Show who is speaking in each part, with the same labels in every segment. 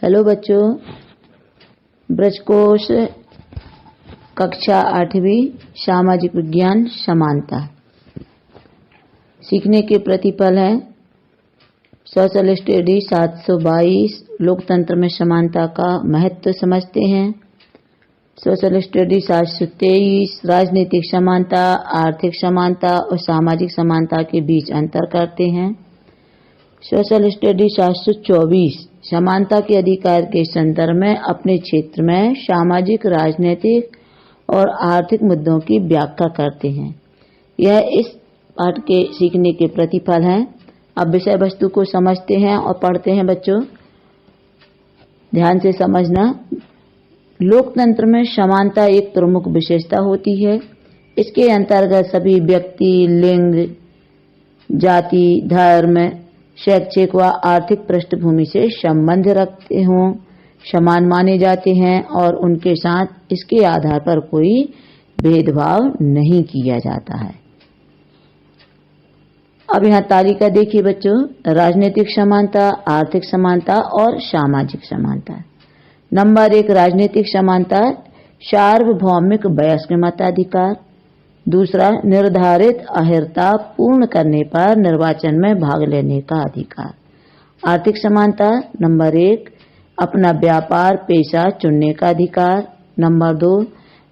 Speaker 1: Hello बच्चों, ब्रजकोश कक्षा 8वीं सामाजिक विज्ञान समानता सीखने के प्रतिफल है। सोशल स्टडी 722 लोकतंत्र में समानता का महत्व समझते हैं। सोशल स्टडी 723 राजनीतिक समानता, आर्थिक समानता और सामाजिक समानता के बीच अंतर करते हैं। सोशल स्टडी 724 समानता के अधिकार के संदर्भ में अपने क्षेत्र में सामाजिक, राजनीतिक और आर्थिक मुद्दों की व्याख्या करते हैं। यह इस पाठ के सीखने के प्रतिफल हैं। अब विषय वस्तु को समझते हैं और पढ़ते हैं। बच्चों ध्यान से समझना। लोकतंत्र में समानता एक प्रमुख विशेषता होती है। इसके अंतर्गत सभी व्यक्ति लिंग, जाति, धर्म, शैक्षिक व आर्थिक पृष्ठभूमि से संबंध रखते हों समान माने जाते हैं और उनके साथ इसके आधार पर कोई भेदभाव नहीं किया जाता है। अब यहाँ तालिका देखिए बच्चों। राजनीतिक समानता, आर्थिक समानता और सामाजिक समानता। नंबर 1 राजनीतिक समानता, सार्वभौमिक वयस्क मताधिकार। दूसरा, निर्धारित अर्हता पूर्ण करने पर निर्वाचन में भाग लेने का अधिकार। आर्थिक समानता, नंबर 1 अपना व्यापार पेशा चुनने का अधिकार। नंबर 2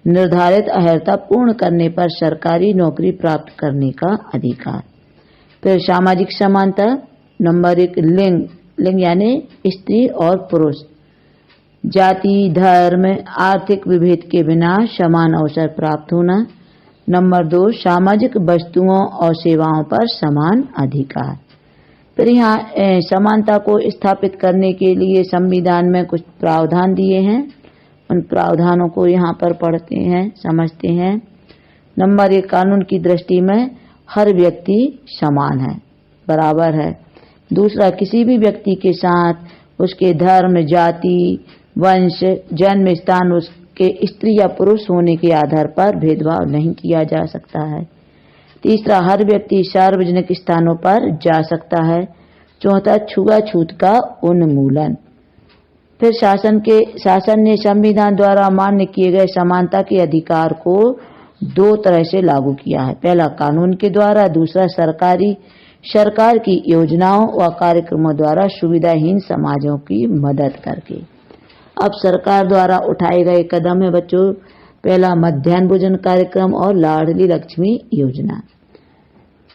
Speaker 1: निर्धारित अर्हता पूर्ण करने पर सरकारी नौकरी प्राप्त करने का अधिकार। फिर सामाजिक समानता, नंबर 1 लिंग यानी स्त्री और पुरुष, जाति, धर्म, आर्थिक विभेद के बिना समान अवसर प्राप्त होना। नंबर 2 सामाजिक वस्तुओं और सेवाओं पर समान अधिकार। फिर यहाँ समानता को स्थापित करने के लिए संविधान में कुछ प्रावधान दिए हैं। उन प्रावधानों को यहाँ पर पढ़ते हैं, समझते हैं। नंबर 1 कानून की दृष्टि में हर व्यक्ति समान है, बराबर है। दूसरा, किसी भी व्यक्ति के साथ उसके धर्म, जाति, वंश, जन्म स्थान, उसके स्त्री या पुरुष होने के आधार पर भेदभाव नहीं किया जा सकता है। तीसरा, हर व्यक्ति सार्वजनिक स्थानों पर जा सकता है। चौथा, छुआछूत का उन्मूलन। फिर शासन ने संविधान द्वारा मान्य किए गए समानता के अधिकार को 2 तरह से लागू किया है। पहला कानून के द्वारा, दूसरा सरकार की योजनाओं व कार्यक्रमों द्वारा सुविधाहीन समाजों की मदद करके। अब सरकार द्वारा उठाए गए कदम है बच्चों। पहला मध्याह्न भोजन कार्यक्रम और लाडली लक्ष्मी योजना।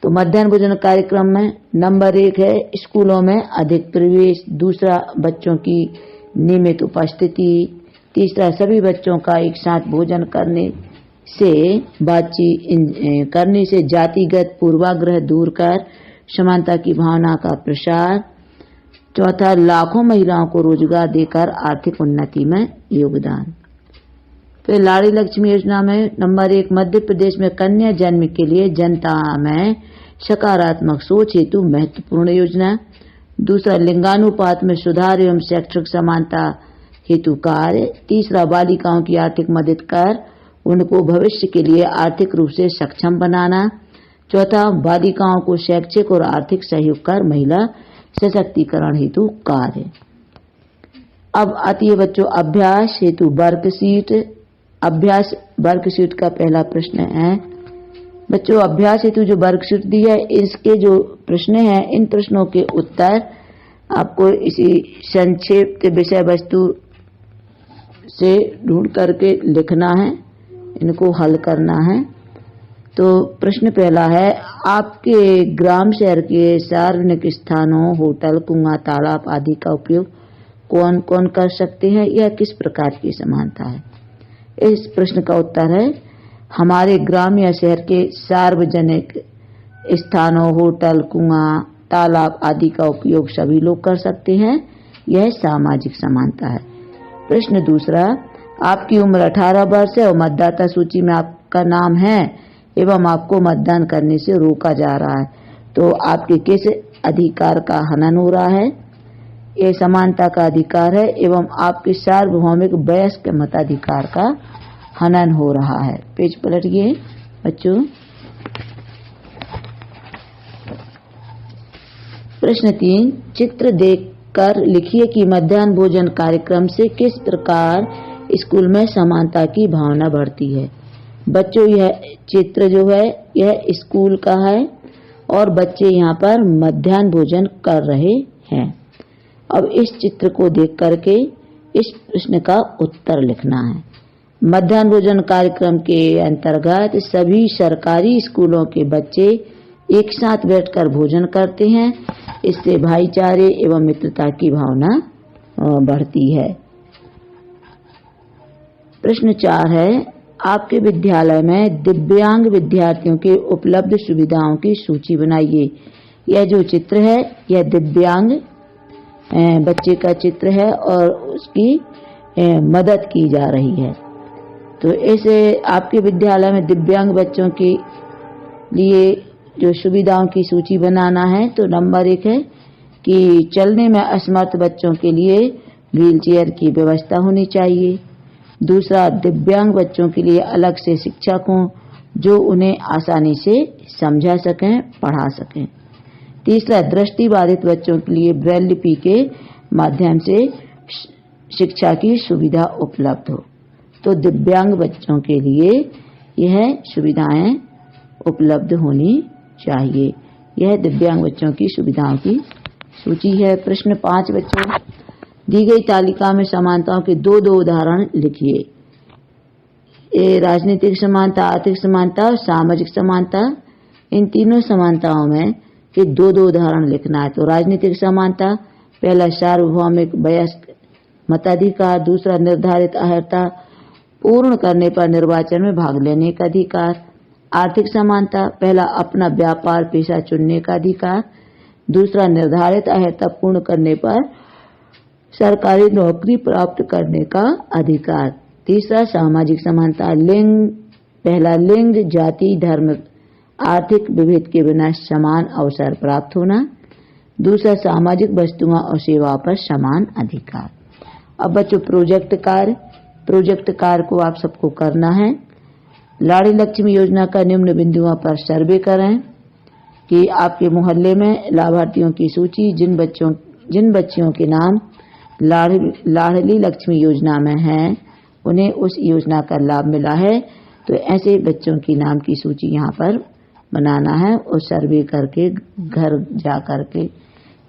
Speaker 1: तो मध्याह्न भोजन कार्यक्रम में नंबर 1 है स्कूलों में अधिक प्रवेश। दूसरा, बच्चों की नियमित उपस्थिति। तीसरा, सभी बच्चों का एक साथ भोजन करने से जातिगत पूर्वाग्रह दूर कर समानता की भावना का प्रसार। चौथा, लाखों महिलाओं को रोजगार देकर आर्थिक उन्नति में योगदान। फिर लाडली लक्ष्मी योजना में नंबर 1 मध्य प्रदेश में कन्या जन्म के लिए जनता में सकारात्मक सोच हेतु महत्वपूर्ण योजना। दूसरा, लिंगानुपात में सुधार एवं शैक्षिक समानता हेतु कार्य। तीसरा, बालिकाओं की आर्थिक मदद कर उनको भविष्य के लिए आर्थिक रूप से सक्षम बनाना। चौथा, बालिकाओं को शैक्षिक और आर्थिक सहयोग कर महिला सशक्तिकरण हेतु कार्य। अब आती है बच्चों अभ्यास हेतु वर्कशीट। अभ्यास वर्कशीट का पहला प्रश्न है बच्चों, अभ्यास हेतु जो वर्कशीट दी है इसके जो प्रश्न हैं, इन प्रश्नों के उत्तर आपको इसी संक्षिप्त विषय वस्तु से ढूंढ करके लिखना है, इनको हल करना है। तो प्रश्न पहला है, आपके ग्राम शहर के सार्वजनिक स्थानों, होटल, कुआं, तालाब आदि का उपयोग कौन कौन कर सकते हैं? यह किस प्रकार की समानता है? इस प्रश्न का उत्तर है, हमारे ग्राम या शहर के सार्वजनिक स्थानों, होटल, कुआं, तालाब आदि का उपयोग सभी लोग कर सकते हैं। यह सामाजिक समानता है। प्रश्न दूसरा, आपकी उम्र 18 वर्ष है और मतदाता सूची में आपका नाम है एवं आपको मतदान करने से रोका जा रहा है, तो आपके किस अधिकार का हनन हो रहा है? ये समानता का अधिकार है एवं आपके सार्वभौमिक वयस्क मताधिकार का हनन हो रहा है। पेज पलटिए बच्चों। प्रश्न 3, चित्र देख देखकर लिखिए कि मध्याह्न भोजन कार्यक्रम से किस प्रकार स्कूल में समानता की भावना बढ़ती है। बच्चों, यह चित्र जो है यह स्कूल का है और बच्चे यहाँ पर मध्याह्न भोजन कर रहे हैं। अब इस चित्र को देख करके इस प्रश्न का उत्तर लिखना है। मध्याह्न भोजन कार्यक्रम के अंतर्गत सभी सरकारी स्कूलों के बच्चे एक साथ बैठकर भोजन करते हैं। इससे भाईचारे एवं मित्रता की भावना बढ़ती है। प्रश्न 4 है, आपके विद्यालय में दिव्यांग विद्यार्थियों के उपलब्ध सुविधाओं की सूची बनाइए। यह जो चित्र है यह दिव्यांग बच्चे का चित्र है और उसकी मदद की जा रही है। तो ऐसे आपके विद्यालय में दिव्यांग बच्चों के लिए जो सुविधाओं की सूची बनाना है, तो नंबर 1 है कि चलने में असमर्थ बच्चों के लिए व्हीलचेयर की व्यवस्था होनी चाहिए। दूसरा, दिव्यांग बच्चों के लिए अलग से शिक्षक हों जो उन्हें आसानी से समझा सकें, पढ़ा सकें। तीसरा, दृष्टिबाधित बच्चों के लिए ब्रेल लिपि के माध्यम से शिक्षा की सुविधा उपलब्ध हो। तो दिव्यांग बच्चों के लिए यह सुविधाएं उपलब्ध होनी चाहिए। यह दिव्यांग बच्चों की सुविधाओं की सूची है। प्रश्न 5 बच्चों, दी गई तालिका में समानताओं के दो उदाहरण लिखिए। ये राजनीतिक समानता, आर्थिक समानता और सामाजिक समानता। इन तीनों समानताओं में के दो उदाहरण लिखना है। तो राजनीतिक समानता, पहला सार्वभौमिक वयस्क मताधिकार, दूसरा निर्धारित अर्हता पूर्ण करने पर निर्वाचन में भाग लेने का अधिकार। आर्थिक समानता, पहला अपना व्यापार पेशा चुनने का अधिकार, दूसरा निर्धारित अर्हता पूर्ण करने पर सरकारी नौकरी प्राप्त करने का अधिकार। तीसरा सामाजिक समानता, लिंग, पहला लिंग, जाति, धर्म, आर्थिक विभेद के बिना समान अवसर प्राप्त होना, दूसरा सामाजिक वस्तुओं और सेवाओं पर समान अधिकार। अब बच्चों प्रोजेक्ट कार्य को आप सबको करना है। लाड़ी लक्ष्मी योजना का निम्न बिंदुओं पर सर्वे करें कि आपके मोहल्ले में लाभार्थियों की सूची, जिन बच्चियों के नाम लाड़ली लक्ष्मी योजना में हैं उन्हें उस योजना का लाभ मिला है। तो ऐसे बच्चों की नाम की सूची यहाँ पर बनाना है और सर्वे करके घर जा करके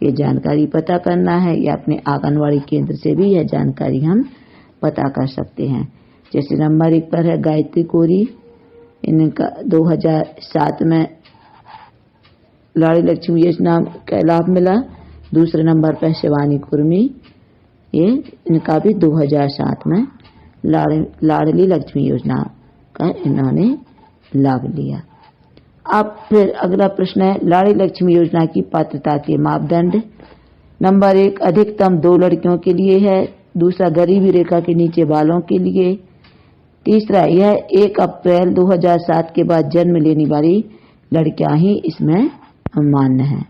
Speaker 1: ये जानकारी पता करना है, या अपने आंगनवाड़ी केंद्र से भी यह जानकारी हम पता कर सकते हैं। जैसे नंबर 1 पर है गायत्री कोरी, इनका 2007 में लाड़ी लक्ष्मी योजना का लाभ मिला। दूसरे नंबर पर शिवानी कुर्मी, ये इनका भी 2007 में लाड़ली लक्ष्मी योजना का इन्होंने लाभ लिया। अब फिर अगला प्रश्न है, लाड़ी लक्ष्मी योजना की पात्रता के मापदंड। नंबर 1 अधिकतम 2 लड़कियों के लिए है, दूसरा गरीबी रेखा के नीचे वालों के लिए, तीसरा यह 1 अप्रैल 2007 के बाद जन्म लेने वाली लड़कियां ही इसमें मान्य हैं।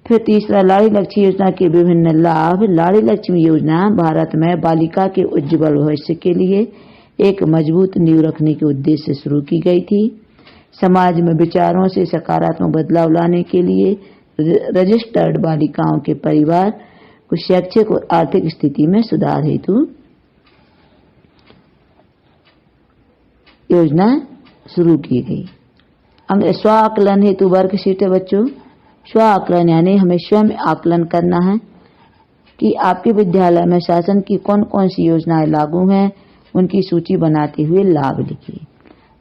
Speaker 1: फिर तीसरा, लाड़ी लक्ष्मी योजना के विभिन्न लाभ। लाड़ी लक्ष्मी योजना भारत में बालिका के उज्ज्वल भविष्य के लिए एक मजबूत नींव रखने के उद्देश्य से शुरू की गई थी। समाज में विचारों से सकारात्मक बदलाव लाने के लिए रजिस्टर्ड बालिकाओं के परिवार को शैक्षिक और आर्थिक स्थिति में सुधार हेतु योजना शुरू की गई। स्व आकलन हेतु वर्कशीट है बच्चों। स्व आकलन यानी हमें स्वयं आकलन करना है कि आपके विद्यालय में शासन की कौन कौन सी योजनाएं लागू हैं, उनकी सूची बनाते हुए लाभ लिखिए।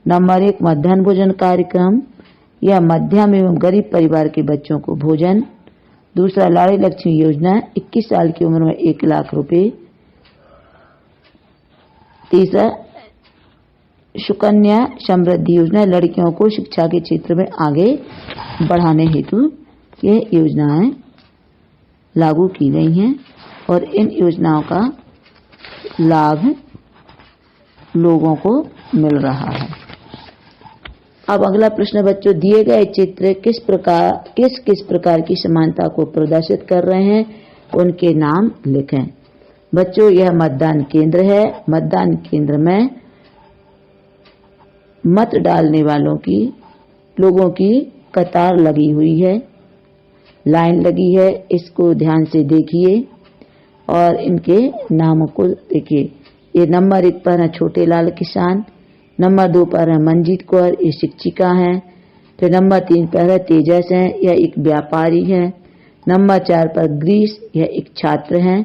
Speaker 1: नंबर 1 मध्याह्न भोजन कार्यक्रम, यह मध्यम एवं गरीब परिवार के बच्चों को भोजन। दूसरा लाड़ी लक्ष्मी योजना, 21 साल की उम्र में 1 लाख रुपए। तीसरा सुकन्या समृद्धि योजना, लड़कियों को शिक्षा के क्षेत्र में आगे बढ़ाने हेतु ये योजनाएं लागू की गई हैं और इन योजनाओं का लाभ लोगों को मिल रहा है। अब अगला प्रश्न बच्चों, दिए गए चित्र किस प्रकार की समानता को प्रदर्शित कर रहे हैं, उनके नाम लिखें। बच्चों यह मतदान केंद्र है। मतदान केंद्र में मत डालने वालों की लोगों की कतार लगी हुई है। लाइन लगी है, इसको ध्यान से देखिए और इनके नामों को देखिए। ये नंबर 1 पर है छोटे लाल किसान, नंबर 2 पर है मंजीत कौर, ये शिक्षिका हैं। फिर नंबर 3 पर है तेजस है, यह एक व्यापारी है। नंबर 4 पर ग्रीस, यह एक छात्र हैं।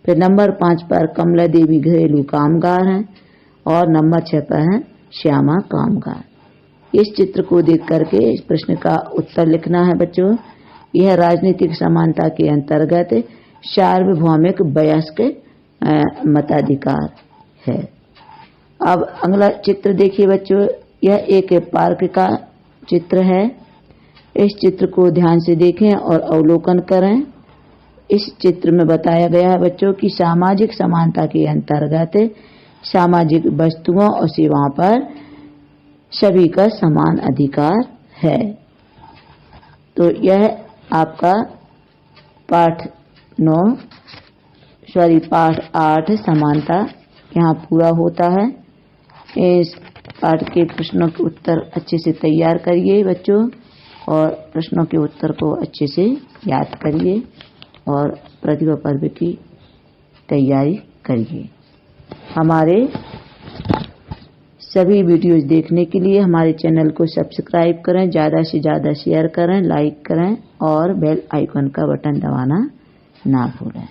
Speaker 1: फिर नंबर 5 पर कमला देवी घरेलू कामगार हैं और नंबर 6 पर है श्यामा कामगार। इस चित्र को देख करके इस प्रश्न का उत्तर लिखना है बच्चों। यह राजनीतिक समानता के अंतर्गत सार्वभौमिक वयस्क मताधिकार है। अब अगला चित्र देखिए बच्चों, यह एक पार्क का चित्र है। इस चित्र को ध्यान से देखें और अवलोकन करें। इस चित्र में बताया गया है बच्चों कि सामाजिक समानता के अंतर्गत सामाजिक वस्तुओं और सेवाओं पर सभी का समान अधिकार है। तो यह आपका पाठ 8 समानता यहाँ पूरा होता है। इस पाठ के प्रश्नों के उत्तर अच्छे से तैयार करिए बच्चों और प्रश्नों के उत्तर को अच्छे से याद करिए और प्रतिभा पर्व की तैयारी करिए। हमारे सभी वीडियोज देखने के लिए हमारे चैनल को सब्सक्राइब करें, ज़्यादा से ज़्यादा शेयर करें, लाइक करें और बेल आइकन का बटन दबाना ना भूलें।